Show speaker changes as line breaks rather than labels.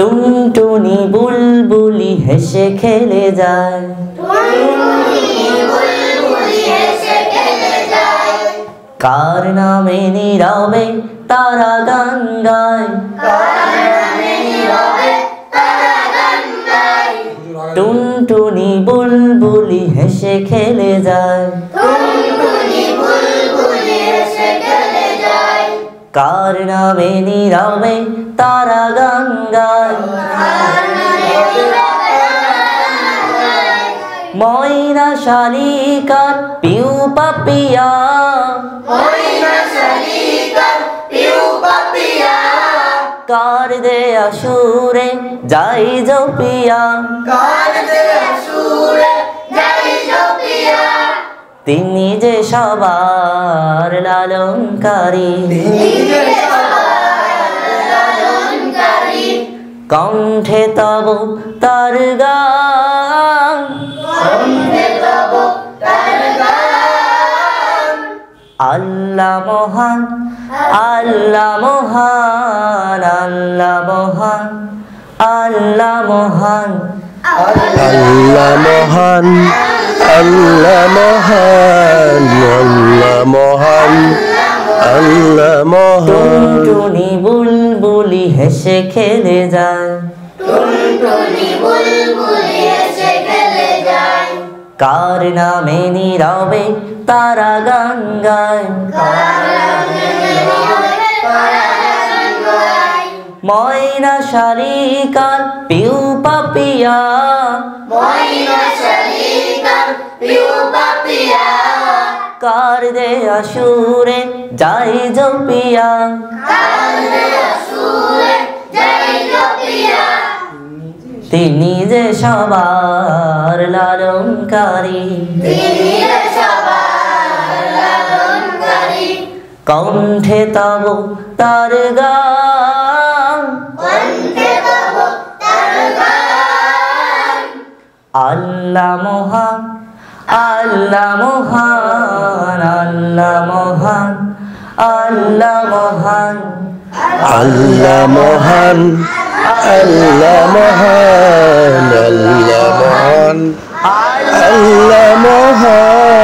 টুনটুনি বুলবুলি হেসে খেলে যায়, কার নামে নীরবে তারা গান গায়, টুনটুনি বুলবুলি হেসে খেলে যায়, কার নামে নীরবে তারা গান গায়। ময়না শালিকার পিউ পাপিয়া, কার দেয়া সুরে যাই জপিয়া, তিনি যে সবার লালনকারী, কণ্ঠে তব তার গান, আল্লাহ মহান, আল্লাহ মহান, আল্লাহ মহান, আল্লাহ মহান,
আল্লাহ মহান, আল্লাহ মহান, আল্লাহ মহান, আল্লাহ মহান।
টুনটুনি বুলবুলি হেসে খেলে যায়, কার নামে নীরবে তারা গান গায়, ময়না শালিকার পিউ পাপিয়া, কার দেয়া সুরে যাই জপিয়া, তিনি যে সবার লালনকারী, কণ্ঠে তব তার গান, আল্লাহ মহান, আল্লাহ মহান, আল্লাহ মহান, আল্লাহ মহান,
আল্লাহ মহান, আল্লাহ মহান, আল্লাহ মহান, আল্লাহ মহান।